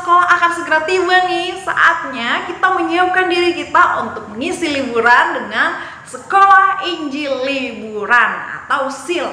Sekolah akan segera tiba nih, saatnya kita menyiapkan diri kita untuk mengisi liburan dengan Sekolah Injil Liburan atau SIL.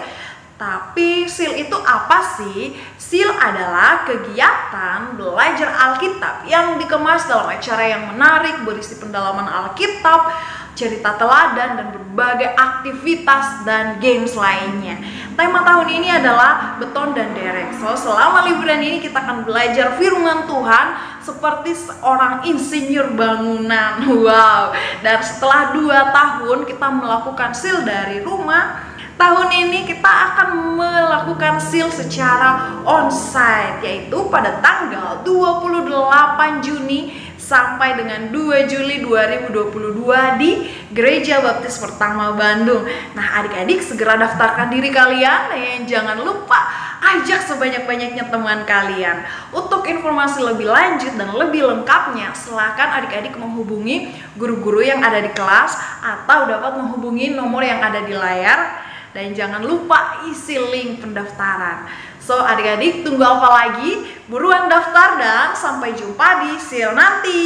Tapi SIL itu apa sih? SIL adalah kegiatan belajar Alkitab yang dikemas dalam acara yang menarik berisi pendalaman Alkitab, cerita teladan, dan berbagai aktivitas dan games lainnya. Tema tahun ini adalah beton dan derek. So, selama liburan ini kita akan belajar firman Tuhan seperti seorang insinyur bangunan. Wow. Dan setelah 2 tahun kita melakukan SIL dari rumah, tahun ini kita akan melakukan SIL secara onsite, yaitu pada tanggal 28 Juni sampai dengan 2 Juli 2022 di Gereja Baptis Pertama Bandung. Nah, adik-adik segera daftarkan diri kalian dan jangan lupa ajak sebanyak-banyaknya teman kalian. Untuk informasi lebih lanjut dan lebih lengkapnya, silakan adik-adik menghubungi guru-guru yang ada di kelas atau dapat menghubungi nomor yang ada di layar. Dan jangan lupa isi link pendaftaran. So, adik-adik tunggu apa lagi? Buruan daftar dan sampai jumpa di SIL nanti.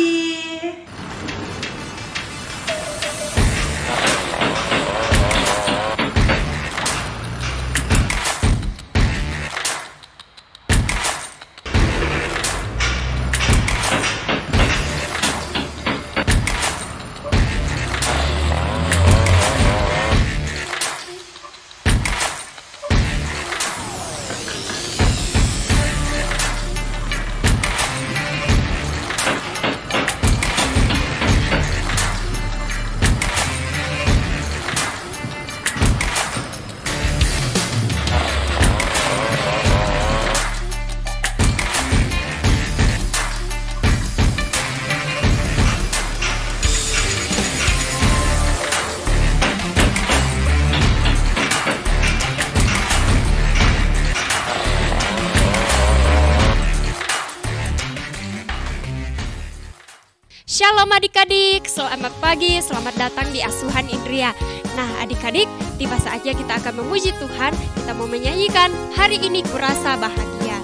Shalom adik-adik, selamat pagi, selamat datang di Asuhan Indria. Nah adik-adik, tiba saatnya kita akan memuji Tuhan. Kita mau menyanyikan Hari Ini Kurasa Bahagia.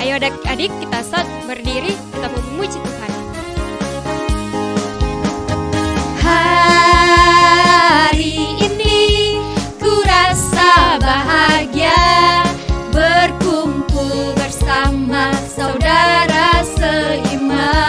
Ayo adik-adik, kita berdiri, kita mau memuji Tuhan. Hari ini kurasa bahagia, berkumpul bersama saudara seiman.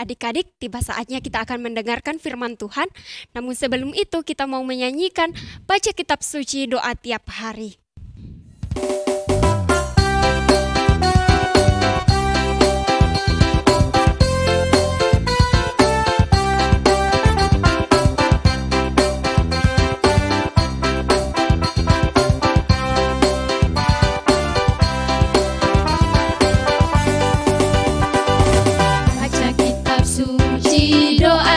adik-adik, tiba saatnya kita akan mendengarkan firman Tuhan. Namun sebelum itu kita mau menyanyikan baca kitab suci doa tiap hari.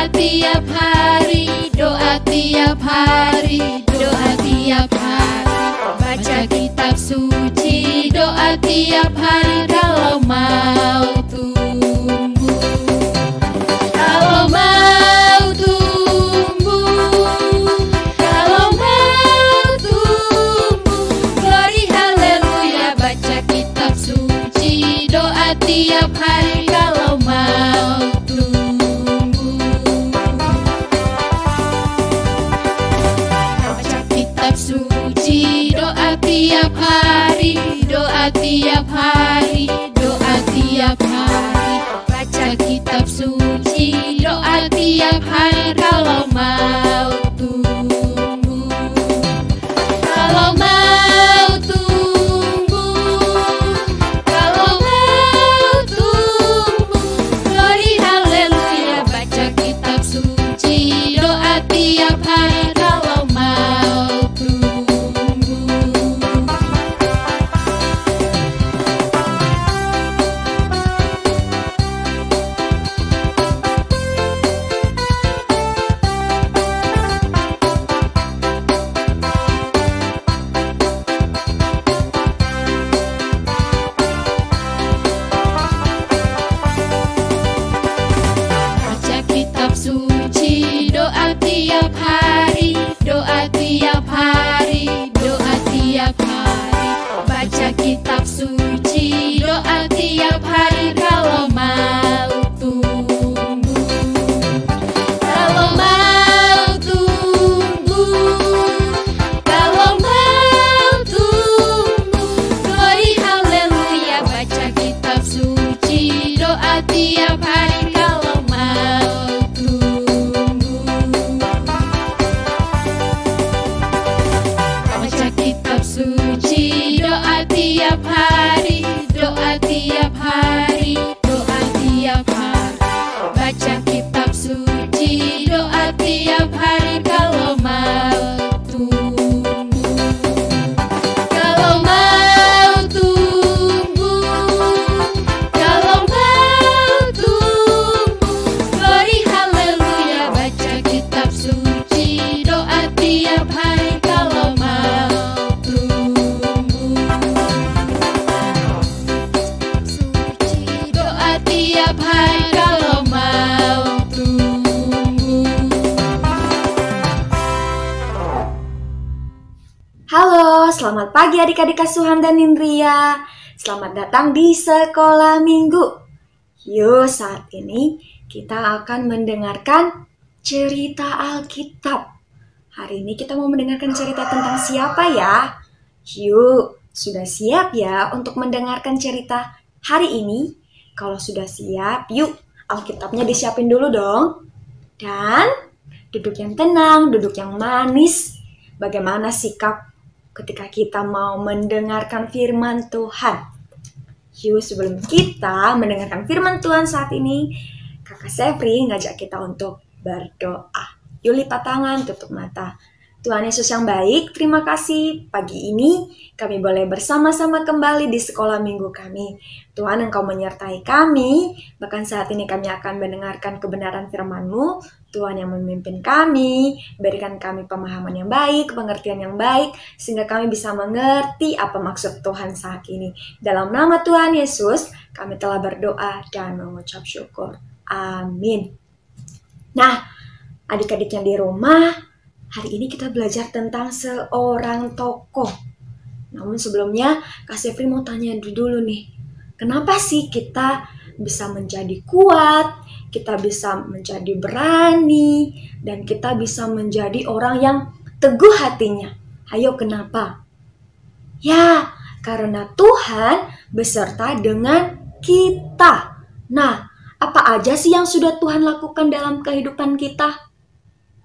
Tiap hari, doa tiap hari, doa tiap hari. Baca kitab suci, doa tiap hari. Kalau mau tumbuh, kalau mau tumbuh, kalau mau tumbuh, glory haleluya. Baca kitab suci, doa tiap hari. Kalau mau tiap hari, doa tiap hari, doa tiap hari. Baca kitab suci, doa tiap hari. Kalau mau tumbuh, kalau mau tumbuh, kalau mau tumbuh, glory haleluya. Baca kitab suci, doa tiap hari. Kalau mau tumbuh, kitab suci, doa tiap hari. Kalau mau tumbuh, kalau mau tumbuh, kalau mau tumbuh, glory haleluya. Baca kitab suci, doa tiap hari. Kalau mau tumbuh, baca kitab suci, doa tiap hari, doa tiap hari, doa tiap hari. Baca kitab suci, doa tiap hari. Kalau mau tumbuh, kalau mau tumbuh, kalau mau tumbuh, glory haleluya. Baca kitab suci, doa tiap hari. Kalau mau tiap hari, kalau mau tumbuh. Halo, selamat pagi adik-adik asuhan dan Indria. Selamat datang di sekolah minggu. Yuk, saat ini kita akan mendengarkan cerita Alkitab. Hari ini kita mau mendengarkan cerita tentang siapa ya? Yuk, sudah siap ya untuk mendengarkan cerita hari ini? Kalau sudah siap, yuk Alkitabnya disiapin dulu dong. Dan duduk yang tenang, duduk yang manis. Bagaimana sikap ketika kita mau mendengarkan firman Tuhan? Yuk, sebelum kita mendengarkan firman Tuhan saat ini, Kakak Sefri ngajak kita untuk berdoa. Yuk lipat tangan, tutup mata. Tuhan Yesus yang baik, terima kasih pagi ini kami boleh bersama-sama kembali di sekolah minggu kami. Tuhan, Engkau menyertai kami, bahkan saat ini kami akan mendengarkan kebenaran firman-Mu. Tuhan yang memimpin kami, berikan kami pemahaman yang baik, pengertian yang baik, sehingga kami bisa mengerti apa maksud Tuhan saat ini. Dalam nama Tuhan Yesus, kami telah berdoa dan mengucap syukur. Amin. Nah, adik-adik yang di rumah, hari ini kita belajar tentang seorang tokoh. Namun sebelumnya, Kak Sefri mau tanya dulu nih. Kenapa sih kita bisa menjadi kuat, kita bisa menjadi berani, dan kita bisa menjadi orang yang teguh hatinya? Ayo, kenapa? Ya, karena Tuhan beserta dengan kita. Nah, Apa aja sih yang sudah Tuhan lakukan dalam kehidupan kita?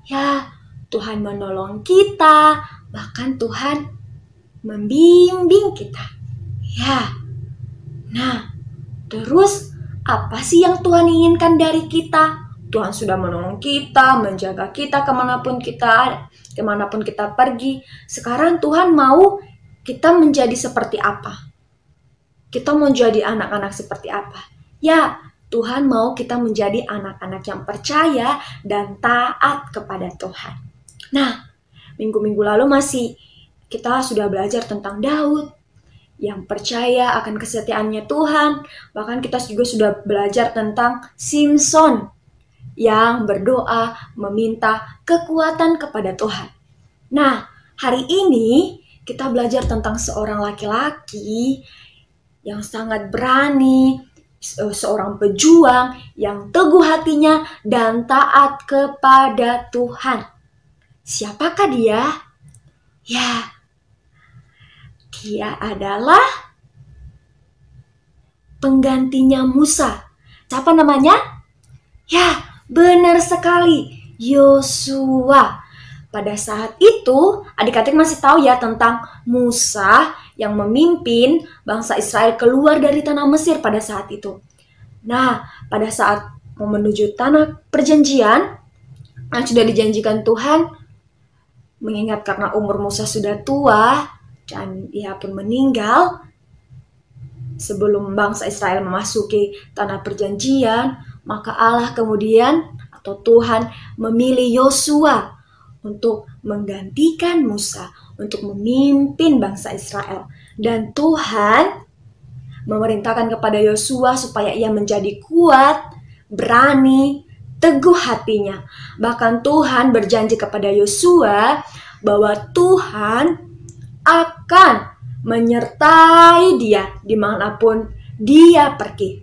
Ya, Tuhan menolong kita, bahkan Tuhan membimbing kita. Ya, nah, terus apa sih yang Tuhan inginkan dari kita? Tuhan sudah menolong kita, menjaga kita kemanapun kita pergi. Sekarang Tuhan mau kita menjadi seperti apa? Kita mau jadi anak-anak seperti apa? Ya, Tuhan mau kita menjadi anak-anak yang percaya dan taat kepada Tuhan. Nah, minggu-minggu lalu kita sudah belajar tentang Daud yang percaya akan kesetiaannya Tuhan. Bahkan kita juga sudah belajar tentang Simson yang berdoa meminta kekuatan kepada Tuhan. Nah, hari ini kita belajar tentang seorang laki-laki yang sangat berani, seorang pejuang yang teguh hatinya dan taat kepada Tuhan. Siapakah dia? Ya, dia adalah penggantinya Musa. Siapa namanya? Ya, benar sekali, Yosua. Pada saat itu, adik-adik masih tahu ya tentang Musa yang memimpin bangsa Israel keluar dari tanah Mesir pada saat itu. Nah, pada saat mau menuju tanah perjanjian yang sudah dijanjikan Tuhan, mengingat karena umur Musa sudah tua dan ia pun meninggal sebelum bangsa Israel memasuki tanah perjanjian, maka Allah kemudian atau Tuhan memilih Yosua untuk menggantikan Musa untuk memimpin bangsa Israel. Dan Tuhan memerintahkan kepada Yosua supaya ia menjadi kuat, berani, teguh hatinya. Bahkan Tuhan berjanji kepada Yosua bahwa Tuhan akan menyertai dia dimanapun dia pergi.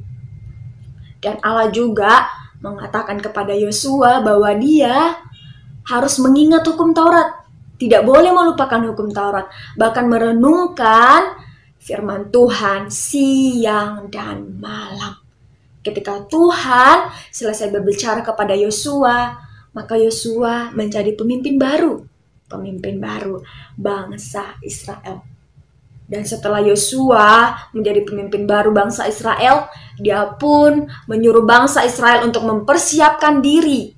Dan Allah juga mengatakan kepada Yosua bahwa dia harus mengingat hukum Taurat. Tidak boleh melupakan hukum Taurat. Bahkan merenungkan firman Tuhan siang dan malam. Ketika Tuhan selesai berbicara kepada Yosua, maka Yosua menjadi pemimpin baru bangsa Israel. Dan setelah Yosua menjadi pemimpin baru bangsa Israel, dia pun menyuruh bangsa Israel untuk mempersiapkan diri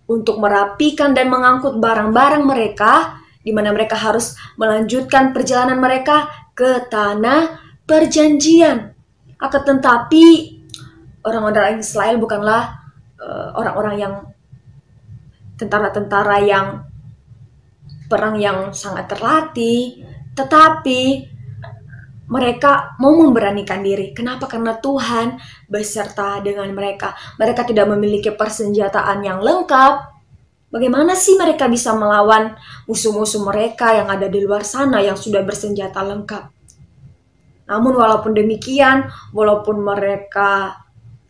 untuk merapikan dan mengangkut barang-barang mereka, di mana mereka harus melanjutkan perjalanan mereka ke tanah perjanjian. Akan tetapi orang-orang Israel bukanlah orang-orang yang tentara-tentara yang perang yang sangat terlatih, tetapi mereka mau memberanikan diri. Kenapa? Karena Tuhan beserta dengan mereka. Mereka tidak memiliki persenjataan yang lengkap. Bagaimana sih mereka bisa melawan musuh-musuh mereka yang ada di luar sana yang sudah bersenjata lengkap? Namun walaupun demikian, walaupun mereka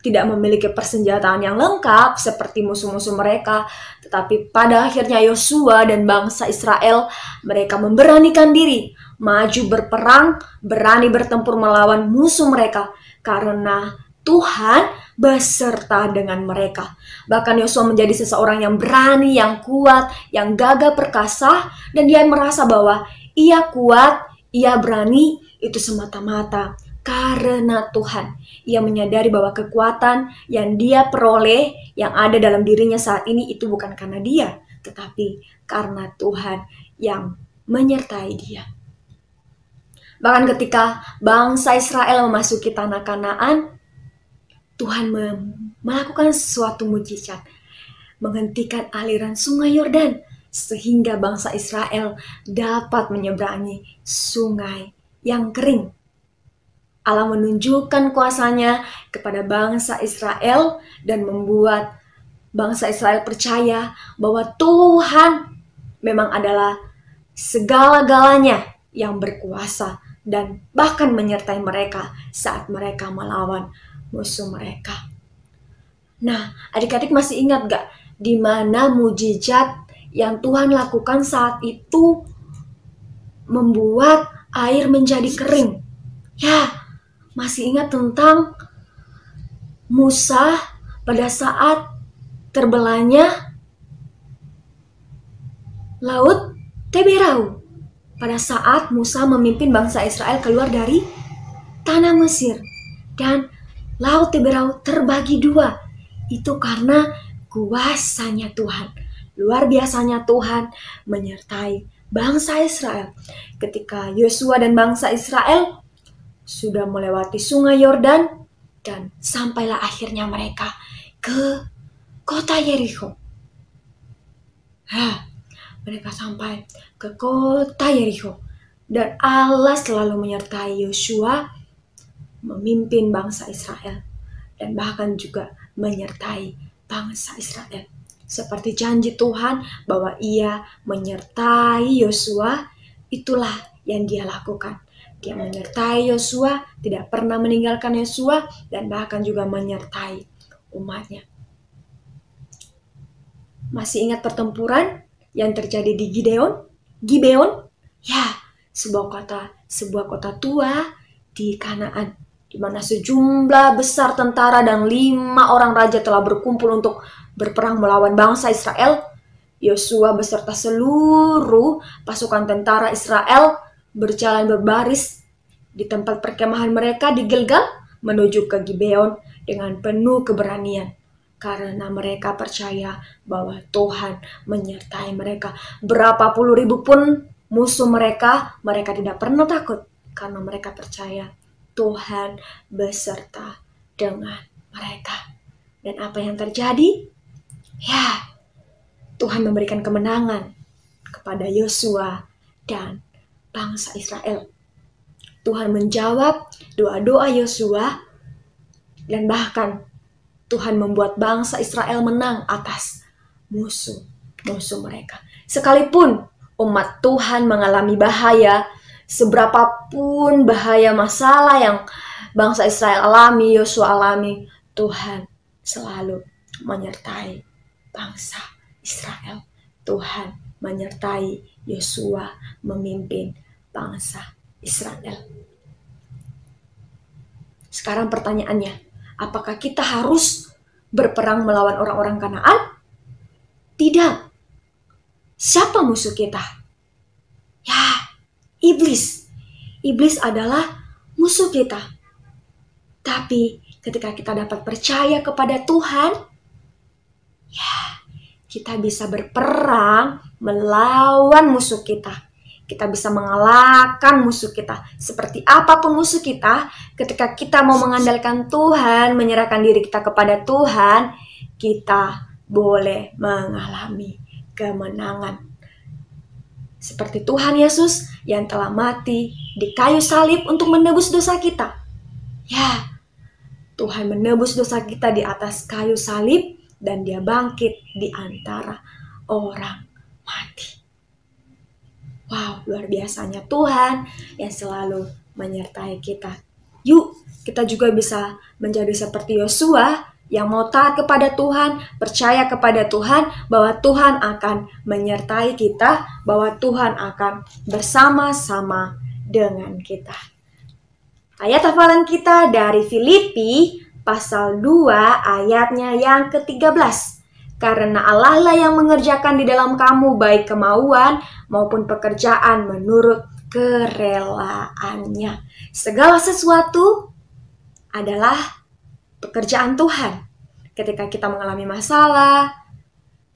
tidak memiliki persenjataan yang lengkap seperti musuh-musuh mereka, tetapi pada akhirnya Yosua dan bangsa Israel, mereka memberanikan diri, maju berperang, berani bertempur melawan musuh mereka, karena Tuhan beserta dengan mereka. Bahkan Yosua menjadi seseorang yang berani, yang kuat, yang gagah perkasa, dan dia merasa bahwa ia kuat, ia berani, itu semata-mata karena Tuhan. Ia menyadari bahwa kekuatan yang dia peroleh, yang ada dalam dirinya saat ini, itu bukan karena dia, tetapi karena Tuhan yang menyertai dia. Bahkan ketika bangsa Israel memasuki tanah Kanaan, Tuhan melakukan sesuatu mujizat, menghentikan aliran sungai Yordan, sehingga bangsa Israel dapat menyeberangi sungai yang kering. Allah menunjukkan kuasanya kepada bangsa Israel dan membuat bangsa Israel percaya bahwa Tuhan memang adalah segala-galanya yang berkuasa dan bahkan menyertai mereka saat mereka melawan musuh mereka. Nah, adik-adik masih ingat gak di mana mujizat yang Tuhan lakukan saat itu membuat air menjadi kering? Ya, masih ingat tentang Musa pada saat terbelahnya Laut Teberau, pada saat Musa memimpin bangsa Israel keluar dari tanah Mesir. Dan Laut Teberau terbagi dua. Itu karena kuasanya Tuhan. Luar biasanya Tuhan menyertai bangsa Israel. Ketika Yosua dan bangsa Israel sudah melewati sungai Yordan dan sampailah akhirnya mereka ke kota Yerikho. Mereka sampai ke kota Yerikho dan Allah selalu menyertai Yosua memimpin bangsa Israel dan bahkan juga menyertai bangsa Israel. Seperti janji Tuhan bahwa Ia menyertai Yosua, itulah yang Dia lakukan. Dia menyertai Yosua, tidak pernah meninggalkan Yosua, dan bahkan juga menyertai umatnya. Masih ingat pertempuran yang terjadi di Gibeon? Ya, sebuah kota tua di Kanaan, di mana sejumlah besar tentara dan 5 orang raja telah berkumpul untuk berperang melawan bangsa Israel. Yosua beserta seluruh pasukan tentara Israel berjalan berbaris di tempat perkemahan mereka di Gilgal menuju ke Gibeon dengan penuh keberanian. Karena mereka percaya bahwa Tuhan menyertai mereka. Berapa puluh ribu pun musuh mereka tidak pernah takut. Karena mereka percaya Tuhan beserta dengan mereka. Dan apa yang terjadi? Ya, Tuhan memberikan kemenangan kepada Yosua dan bangsa Israel. Tuhan menjawab doa-doa Yosua dan bahkan Tuhan membuat bangsa Israel menang atas musuh mereka. Sekalipun umat Tuhan mengalami bahaya, seberapapun bahaya masalah yang bangsa Israel alami, Yosua alami, Tuhan selalu menyertai bangsa Israel. Tuhan menyertai Yosua memimpin bangsa Israel. Sekarang pertanyaannya, apakah kita harus berperang melawan orang-orang Kanaan? Tidak. Siapa musuh kita? Ya, iblis. Iblis adalah musuh kita. Tapi ketika kita dapat percaya kepada Tuhan, ya, kita bisa berperang melawan musuh kita. Kita bisa mengalahkan musuh kita. Seperti apapun musuh kita, ketika kita mau mengandalkan Tuhan, menyerahkan diri kita kepada Tuhan, kita boleh mengalami kemenangan. Seperti Tuhan Yesus yang telah mati di kayu salib untuk menebus dosa kita. Ya, Tuhan menebus dosa kita di atas kayu salib dan Dia bangkit di antara orang mati. Wow, luar biasanya Tuhan yang selalu menyertai kita. Yuk, kita juga bisa menjadi seperti Yosua yang mau taat kepada Tuhan, percaya kepada Tuhan bahwa Tuhan akan menyertai kita, bahwa Tuhan akan bersama-sama dengan kita. Ayat hafalan kita dari Filipi pasal 2 ayatnya yang ke-13. Karena Allah lah yang mengerjakan di dalam kamu baik kemauan maupun pekerjaan menurut kerelaannya. Segala sesuatu adalah pekerjaan Tuhan. Ketika kita mengalami masalah,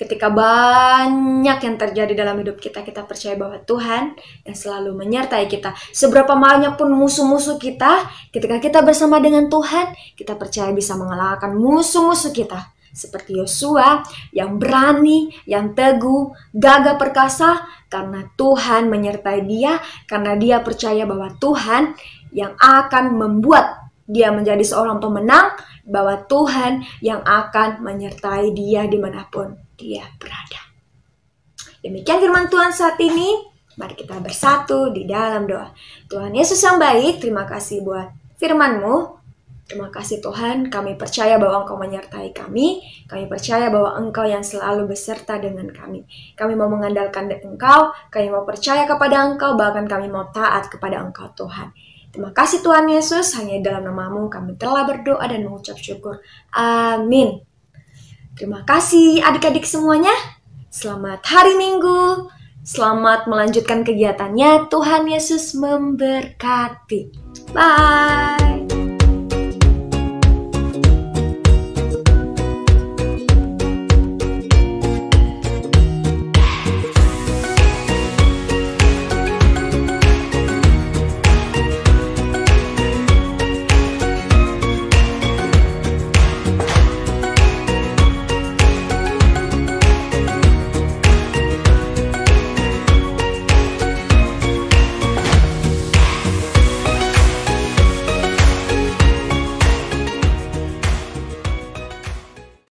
ketika banyak yang terjadi dalam hidup kita, kita percaya bahwa Tuhan yang selalu menyertai kita. Seberapa banyak pun musuh-musuh kita, ketika kita bersama dengan Tuhan, kita percaya bisa mengalahkan musuh-musuh kita. Seperti Yosua yang berani, yang teguh, gagah perkasa karena Tuhan menyertai dia, karena dia percaya bahwa Tuhan yang akan membuat dia menjadi seorang pemenang, bahwa Tuhan yang akan menyertai dia dimanapun dia berada. Demikian firman Tuhan saat ini. Mari kita bersatu di dalam doa. Tuhan Yesus yang baik, terima kasih buat firman-Mu. Terima kasih Tuhan, kami percaya bahwa Engkau menyertai kami. Kami percaya bahwa Engkau yang selalu beserta dengan kami. Kami mau mengandalkan Engkau, kami mau percaya kepada Engkau, bahkan kami mau taat kepada Engkau Tuhan. Terima kasih Tuhan Yesus, hanya dalam nama-Mu kami telah berdoa dan mengucap syukur. Amin. Terima kasih adik-adik semuanya. Selamat hari Minggu. Selamat melanjutkan kegiatannya. Tuhan Yesus memberkati. Bye.